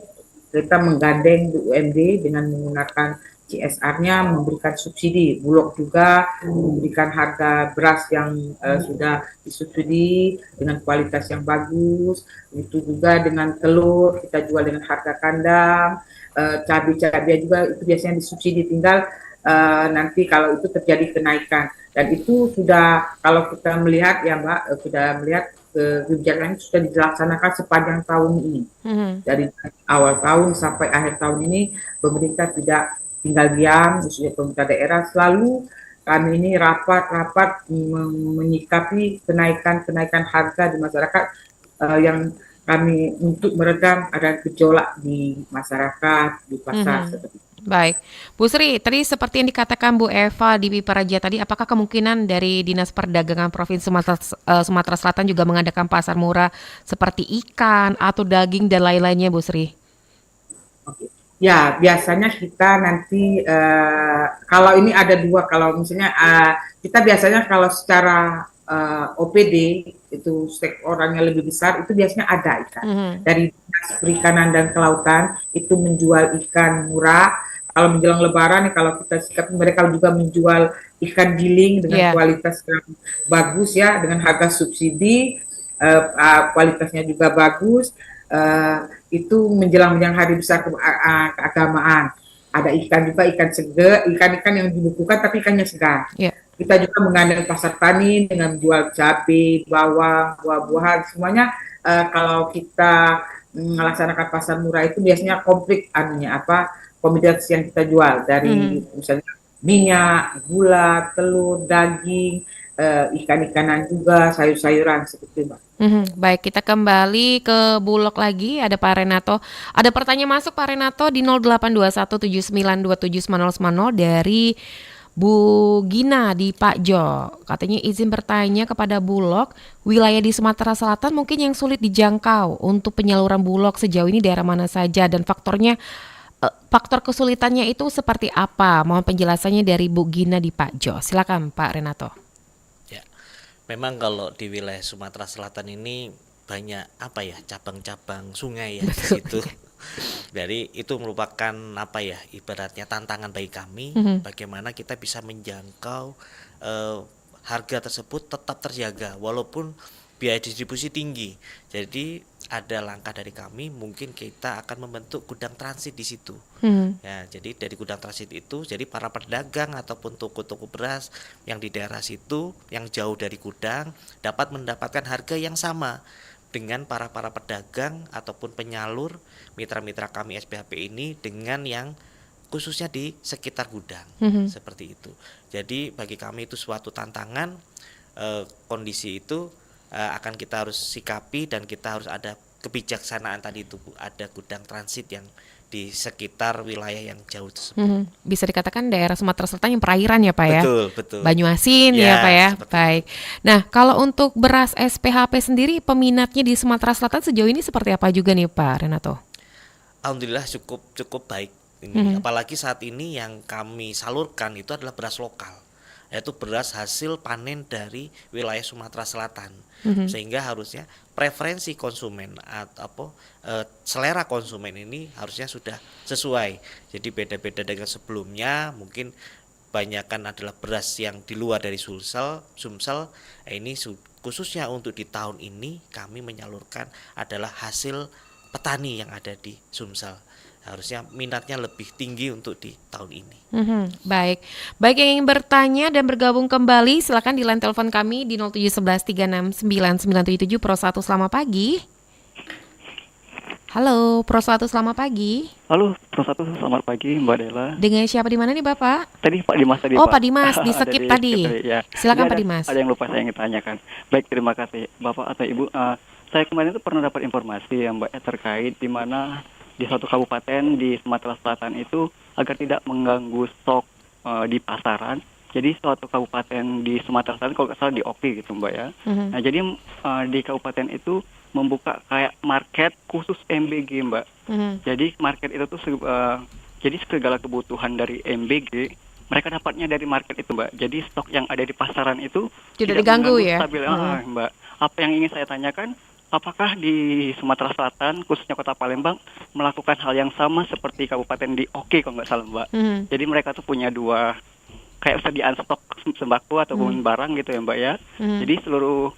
kita menggandeng BUMD dengan menggunakan CSR-nya, memberikan subsidi. Bulog juga memberikan harga beras yang sudah disubsidi dengan kualitas yang bagus. Itu juga dengan telur kita jual dengan harga kandang. Cabai juga itu biasanya disubsidi. Tinggal nanti kalau itu terjadi kenaikan. Dan itu sudah, kalau kita melihat ya Mbak, sudah melihat kebijakan itu sudah dilaksanakan sepanjang tahun ini. Dari awal tahun sampai akhir tahun ini, pemerintah tidak tinggal diam, khususnya pemerintah daerah selalu kami ini rapat menyikapi kenaikan harga di masyarakat yang kami untuk meredam ada gejolak di masyarakat, di pasar seperti itu. Baik, Bu Sri, tadi seperti yang dikatakan Bu Eva di Piparaja tadi, apakah kemungkinan dari Dinas Perdagangan Provinsi Sumatera Selatan juga mengadakan pasar murah seperti ikan atau daging dan lain-lainnya, Bu Sri? Oke. Ya, biasanya kita nanti kalau ini ada dua, kalau misalnya kita biasanya kalau secara OPD itu stek orangnya lebih besar, itu biasanya ada ikan. Dari Dinas Perikanan dan Kelautan itu menjual ikan murah. Kalau menjelang Lebaran nih, kalau kita sikap, mereka juga menjual ikan giling dengan kualitas yang bagus ya, dengan harga subsidi, kualitasnya juga bagus. Itu menjelang hari besar keagamaan. Ada ikan juga, ikan segar, ikan-ikan yang dibukukan tapi ikannya segar. Kita juga menggandeng pasar tani dengan menjual cabai, bawang, buah-buahan, semuanya. Kalau kita melaksanakan pasar murah itu biasanya komplit komoditas yang kita jual, dari misalnya minyak, gula, telur, daging, ikan-ikanan juga, sayur-sayuran seperti itu, Mbak. Baik, kita kembali ke Bulog lagi. Ada Pak Renato. Ada pertanyaan masuk Pak Renato di 0821792790 dari Bu Gina di Pak Jo. Katanya izin bertanya kepada Bulog, wilayah di Sumatera Selatan mungkin yang sulit dijangkau untuk penyaluran Bulog sejauh ini daerah mana saja, dan faktor kesulitannya itu seperti apa? Mohon penjelasannya dari Bu Gina di Pak Jo. Silakan Pak Renato. Ya, memang kalau di wilayah Sumatera Selatan ini banyak cabang-cabang sungai ya di situ. Jadi itu merupakan ibaratnya tantangan bagi kami, bagaimana kita bisa menjangkau harga tersebut tetap terjaga walaupun biaya distribusi tinggi. Jadi ada langkah dari kami, mungkin kita akan membentuk gudang transit di situ. Ya, jadi dari gudang transit itu, jadi para pedagang ataupun toko-toko beras yang di daerah situ, yang jauh dari gudang, dapat mendapatkan harga yang sama dengan para pedagang ataupun penyalur mitra-mitra kami SPHP ini dengan yang khususnya di sekitar gudang, seperti itu. Jadi bagi kami itu suatu tantangan, kondisi itu akan kita harus sikapi, dan kita harus ada kebijaksanaan tadi itu, Bu. Ada gudang transit yang di sekitar wilayah yang jauh tersebut. Bisa dikatakan daerah Sumatera Selatan yang perairan ya Pak ya? Betul. Banyuasin ya Pak ya? Baik. Nah, kalau untuk beras SPHP sendiri, peminatnya di Sumatera Selatan sejauh ini seperti apa juga nih Pak Renato? Alhamdulillah cukup baik. Ini apalagi saat ini yang kami salurkan itu adalah beras lokal, yaitu beras hasil panen dari wilayah Sumatera Selatan. Sehingga harusnya preferensi konsumen atau selera konsumen ini harusnya sudah sesuai. Jadi beda-beda dengan sebelumnya, mungkin banyakkan adalah beras yang di luar dari Sumsel. Ini khususnya untuk di tahun ini kami menyalurkan adalah hasil petani yang ada di Sumsel. Harusnya minatnya lebih tinggi untuk di tahun ini. Baik yang ingin bertanya dan bergabung kembali, silakan di line telepon kami di 0711 3699977 Pro 1. Selamat pagi. Halo, Pro 1 selamat pagi. Halo, Pro 1 selamat pagi Mbak Dela. Dengan siapa di mana nih Bapak? Tadi Pak Dimas tadi Oh, Pak. Pak Dimas di Ada skip di tadi. skip tadi, ya. Silakan Jadi Pak Dimas. ada yang lupa saya ingin tanyakan. Baik, terima kasih Bapak atau Ibu. Saya kemarin itu pernah dapat informasi ya Mbak terkait di mana di suatu kabupaten di Sumatera Selatan itu agar tidak mengganggu stok di pasaran. Jadi suatu kabupaten di Sumatera Selatan kalau nggak salah di Oki gitu Mbak ya. Nah jadi di kabupaten itu membuka kayak market khusus MBG Mbak. Jadi market itu tuh jadi segala kebutuhan dari MBG mereka dapatnya dari market itu Mbak. Jadi stok yang ada di pasaran itu Tidak diganggu mengganggu ya? stabil. Mbak. Apa yang ingin saya tanyakan? Apakah di Sumatera Selatan, khususnya Kota Palembang, melakukan hal yang sama seperti kabupaten di Oki kalau nggak salah Mbak? Jadi mereka tuh punya dua kayak sediaan stok sembako ataupun barang gitu ya Mbak ya. Jadi seluruh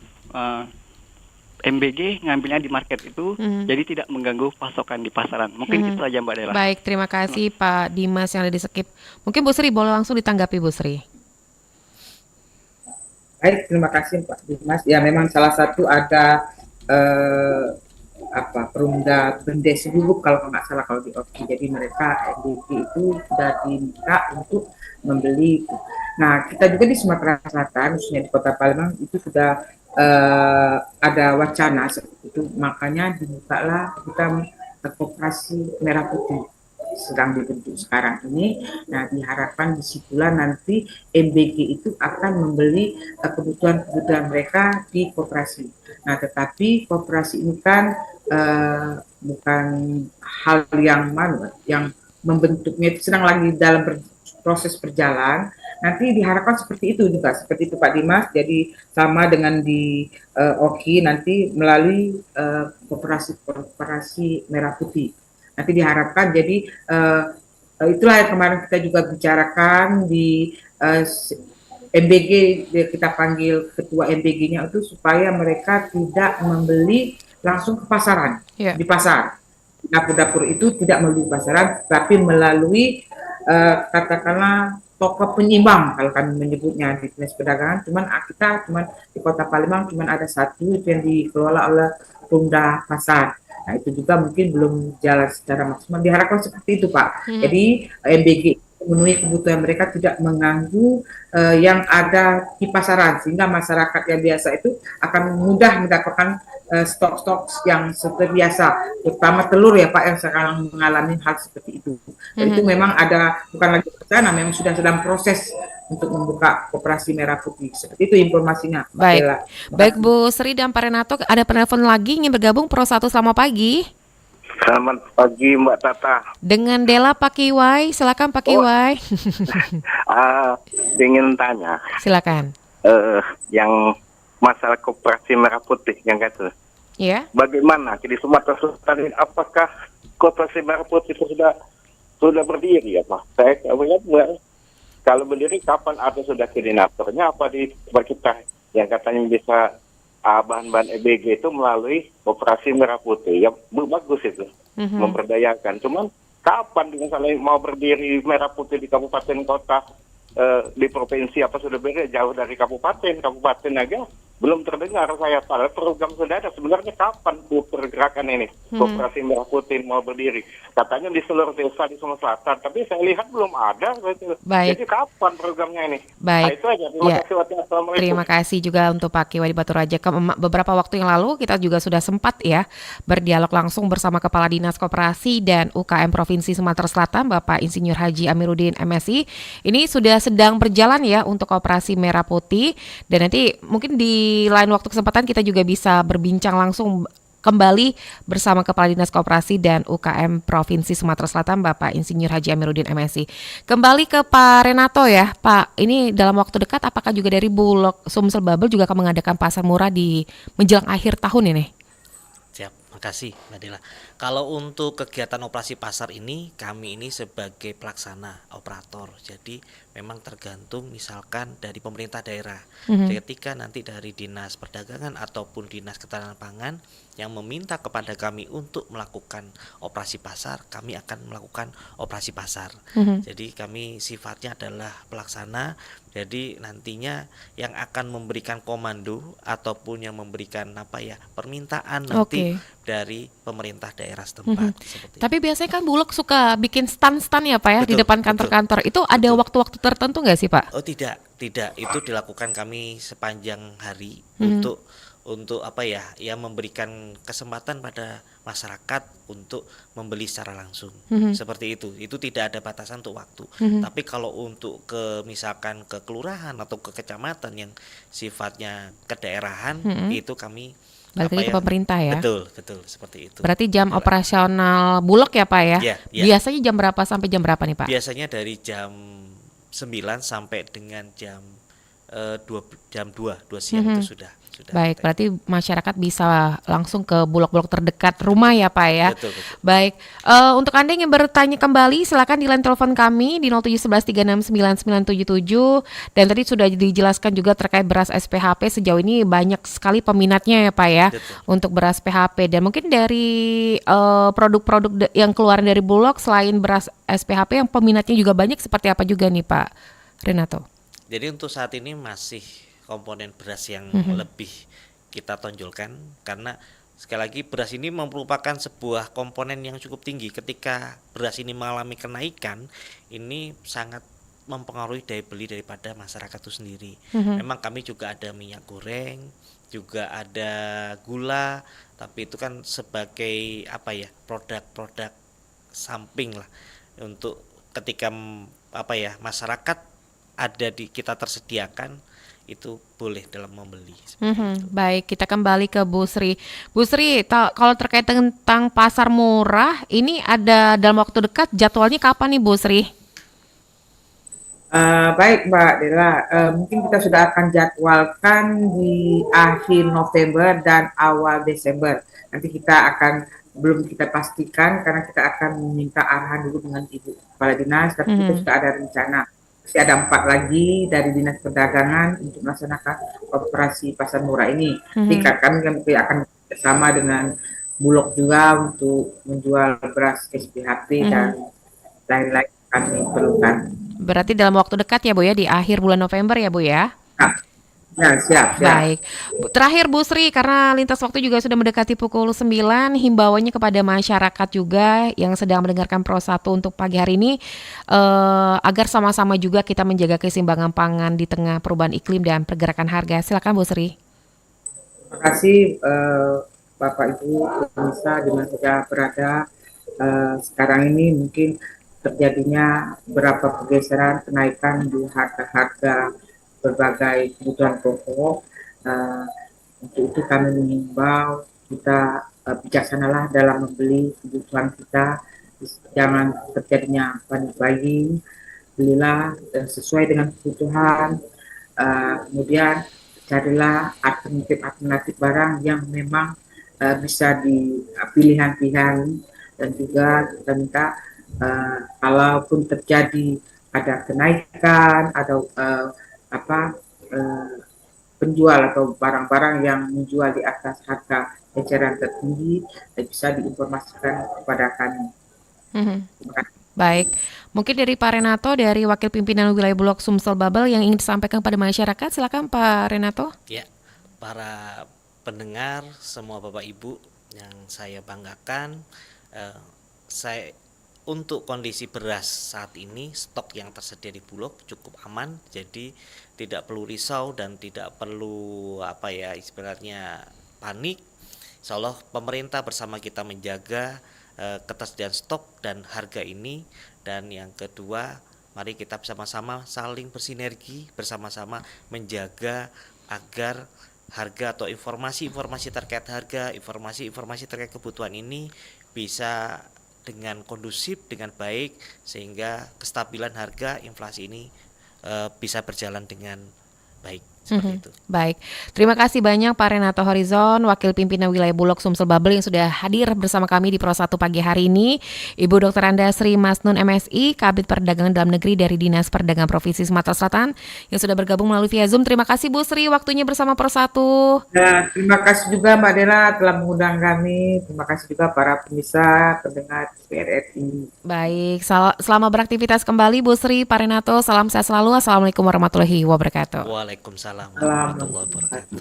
MBG ngambilnya di market itu, jadi tidak mengganggu pasokan di pasaran. Mungkin itu saja Mbak Dela. Baik, terima kasih Pak Dimas yang ada di skip. Mungkin Bu Sri boleh langsung ditanggapi Bu Sri. Baik, terima kasih Pak Dimas. Ya memang salah satu ada perumda Bendes Bubuk kalau nggak salah kalau di Oki. Jadi mereka MBG itu sudah diminta untuk membeli. Nah kita juga di Sumatera Selatan, khususnya di Kota Palembang itu sudah ada wacana seperti itu, makanya dibukalah kita koperasi merah putih sedang dibentuk sekarang ini. Nah diharapkan disitulah nanti MBG itu akan membeli kebutuhan mereka di koperasi. Nah tetapi koperasi ini kan bukan hal yang membentuknya itu sedang lagi dalam proses berjalan. Nanti diharapkan seperti itu juga, seperti itu Pak Dimas. Jadi sama dengan di Oki nanti melalui koperasi merah putih. Nanti diharapkan jadi itulah yang kemarin kita juga bicarakan di MBG, kita panggil ketua MBG-nya itu supaya mereka tidak membeli langsung ke pasaran, di pasar. Dapur-dapur itu tidak membeli pasaran, tapi melalui katakanlah toko penyimbang kalau kami menyebutnya di Dinas Perdagangan. Kita di Kota Palembang ada satu itu yang dikelola oleh Pemda Pasar. Nah itu juga mungkin belum jalan secara maksimal. Diharapkan seperti itu Pak. Jadi MBG memenuhi kebutuhan mereka, tidak mengganggu yang ada di pasaran, sehingga masyarakat yang biasa itu akan mudah mendapatkan stok-stok yang seperti biasa, terutama telur ya Pak yang sekarang mengalami hal seperti itu. Dan itu memang ada, bukan lagi rencana, memang sudah sedang proses untuk membuka koperasi merah putih. Seperti itu informasinya. Baik, baik Bu Sri dan Pak Renato, ada penelpon lagi ingin bergabung Pro 1 selamat pagi. Selamat pagi Mbak Tata. Dengan Dela Pak Kiwai, silakan Pak Kiwai. Ingin tanya. Silakan. Yang masalah koperasi merah putih yang kata. Ya. Bagaimana di Sumatera Selatan ini, apakah koperasi merah putih itu sudah berdiri ya Pak? Saya melihat kalau berdiri kapan, atau sudah koordinatornya apa di kita yang katanya bisa bahan-bahan EBG itu melalui koperasi merah putih ya, bagus itu memberdayakan. Cuman kapan misalnya mau berdiri merah putih di kabupaten kota di provinsi apa sudah beda, jauh dari kabupaten aja belum terdengar saya. Padahal program sudah ada. Sebenarnya kapan pergerakan ini koperasi merah putih mau berdiri? Katanya di seluruh desa di Sumatera Selatan, tapi saya lihat belum ada. Baik. Jadi kapan programnya ini? Baik. Nah, itu aja. Terima kasih. Assalamualaikum. Terima kasih juga untuk Pak Kiwai di Batu Raja. Beberapa waktu yang lalu kita juga sudah sempat ya berdialog langsung bersama Kepala Dinas Koperasi dan UKM Provinsi Sumatera Selatan, Bapak Insinyur Haji Amiruddin MSI. Ini sudah sedang berjalan ya untuk koperasi merah putih, dan nanti mungkin di lain waktu kesempatan kita juga bisa berbincang langsung kembali bersama Kepala Dinas Koperasi dan UKM Provinsi Sumatera Selatan, Bapak Insinyur Haji Amiruddin MSI. Kembali ke Pak Renato ya, Pak. Ini dalam waktu dekat apakah juga dari Bulog Sumsel Babel juga akan mengadakan pasar murah di menjelang akhir tahun ini? Siap, makasih Mbak Dela. Kalau untuk kegiatan operasi pasar ini, kami ini sebagai pelaksana operator. Jadi memang tergantung misalkan dari pemerintah daerah. Jadi ketika nanti dari Dinas Perdagangan ataupun Dinas Ketahanan Pangan yang meminta kepada kami untuk melakukan operasi pasar, kami akan melakukan operasi pasar. Jadi kami sifatnya adalah pelaksana, Jadi nantinya yang akan memberikan komando ataupun yang memberikan permintaan nanti Oke. dari pemerintah daerah setempat seperti itu. Tapi biasanya kan Bulog suka bikin stand-stand ya Pak ya di Betul, depan betul, kantor-kantor. Itu ada betul. waktu-waktu tertentu nggak sih Pak? Oh tidak, itu dilakukan kami sepanjang hari Mhm. untuk memberikan kesempatan pada masyarakat untuk membeli secara langsung. Mhm. Seperti itu. Itu tidak ada batasan untuk waktu. Mhm. Tapi kalau untuk misalkan ke kelurahan atau ke kecamatan yang sifatnya kedaerahan, Mhm. itu kami Balik lagi ke pemerintah ya. betul seperti itu. Berarti jam Itulah. operasional Bulog ya Pak ya? Iya, iya. Biasanya jam berapa sampai jam berapa nih Pak? Biasanya dari jam 9 sampai dengan jam 2 siang Mhm. itu sudah. Baik, berarti masyarakat bisa langsung ke Bulog-Bulog terdekat rumah ya Pak ya. Betul, betul. Baik, untuk Anda yang bertanya kembali silakan di line telepon kami di 0711369977 dan tadi sudah dijelaskan juga terkait beras SPHP sejauh ini banyak sekali peminatnya ya Pak ya Betul. untuk beras PHP dan mungkin dari produk-produk yang keluar dari Bulog selain beras SPHP yang peminatnya juga banyak seperti apa juga nih Pak Renato? Jadi untuk saat ini masih komponen beras yang lebih kita tonjolkan karena sekali lagi beras ini merupakan sebuah komponen yang cukup tinggi. Ketika beras ini mengalami kenaikan, ini sangat mempengaruhi daya beli daripada masyarakat itu sendiri. Memang kami juga ada minyak goreng, juga ada gula, tapi itu kan sebagai produk-produk samping lah untuk ketika masyarakat ada kita tersediakan itu boleh dalam membeli. Baik, kita kembali ke Bu Sri. Bu Sri, kalau terkait tentang pasar murah, ini ada dalam waktu dekat jadwalnya kapan nih Bu Sri? Baik Mbak Dela, mungkin kita sudah akan jadwalkan di akhir November dan awal Desember. Nanti belum kita pastikan karena kita akan meminta arahan dulu dengan Ibu Kepala Dinas, tapi kita sudah ada rencana. Masih ada 4 lagi dari Dinas Perdagangan untuk melaksanakan operasi pasar murah ini. Jadi kami akan bersama dengan Bulog juga untuk menjual beras SPHP dan lain-lain kami perlukan. Berarti dalam waktu dekat ya Bu ya, di akhir bulan November ya Bu ya? Ya, siap. Baik. Terakhir Bu Sri, karena lintas waktu juga sudah mendekati pukul 9, himbauannya kepada masyarakat juga yang sedang mendengarkan Pro 1 untuk pagi hari ini agar sama-sama juga kita menjaga keseimbangan pangan di tengah perubahan iklim dan pergerakan harga. Silakan Bu Sri. Terima kasih Bapak Ibu pemirsa di mana saja berada. Sekarang ini mungkin terjadinya beberapa pergeseran kenaikan di harga-harga berbagai kebutuhan pokok. Untuk itu kami mengimbau kita bijaksanalah dalam membeli kebutuhan kita, jangan terjadinya panic buying, belilah sesuai dengan kebutuhan. Kemudian carilah alternatif barang yang memang bisa dipilihan-pilihan, dan juga kita minta kalaupun terjadi ada kenaikan atau penjual atau barang-barang yang menjual di atas harga eceran tertinggi bisa diinformasikan kepada kami. Baik, mungkin dari Pak Renato dari Wakil Pimpinan Wilayah Bulog Sumsel Babel yang ingin disampaikan pada masyarakat, silakan Pak Renato. Ya, para pendengar semua Bapak Ibu yang saya banggakan, untuk kondisi beras saat ini stok yang tersedia di Bulog cukup aman, jadi tidak perlu risau dan tidak perlu istilahnya panik. Insya Allah pemerintah bersama kita menjaga ketersediaan stok dan harga ini. Dan yang kedua, mari kita bersama-sama saling bersinergi, bersama-sama menjaga agar harga atau informasi terkait harga, informasi terkait kebutuhan ini bisa dengan kondusif, dengan baik, sehingga kestabilan harga inflasi ini bisa berjalan dengan baik. Seperti itu. Baik, terima kasih banyak Pak Renato Horizon, Wakil Pimpinan Wilayah Bulog Sumsel Babel yang sudah hadir bersama kami di Pro 1 pagi hari ini. Ibu Dr. Anda Sri Masnun MSI, Kabid Perdagangan Dalam Negeri dari Dinas Perdagangan Provinsi Sumatera Selatan yang sudah bergabung melalui via Zoom. Terima kasih Bu Sri waktunya bersama Pro 1. Dan terima kasih juga Mbak Dela telah mengundang kami. Terima kasih juga para pemirsa, pendengar RRI. Baik, selamat beraktivitas kembali Bu Sri, Pak Renato. Salam sehat selalu. Assalamualaikum warahmatullahi wabarakatuh. Waalaikumsalam warahmatullahi wabarakatuh.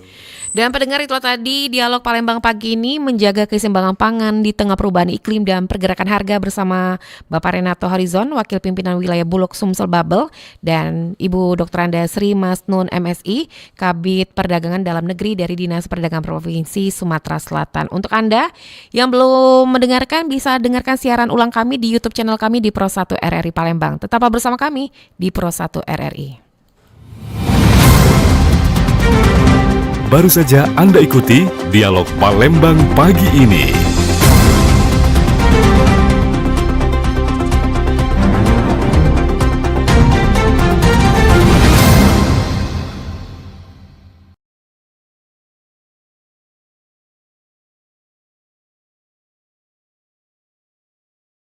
Dan pendengar, itulah tadi dialog Palembang pagi ini, menjaga keseimbangan pangan di tengah perubahan iklim dan pergerakan harga bersama Bapak Renato Horizon, Wakil Pimpinan Wilayah Bulog Sumsel Babel, dan Ibu Dr. Anda Sri Masnun MSI, Kabid Perdagangan Dalam Negeri dari Dinas Perdagangan Provinsi Sumatera Selatan. Untuk Anda yang belum mendengarkan, bisa dengarkan siaran ulang kami di YouTube channel kami di Pro 1 RRI Palembang. Tetaplah bersama kami di Pro 1 RRI. Baru saja Anda ikuti Dialog Palembang pagi ini.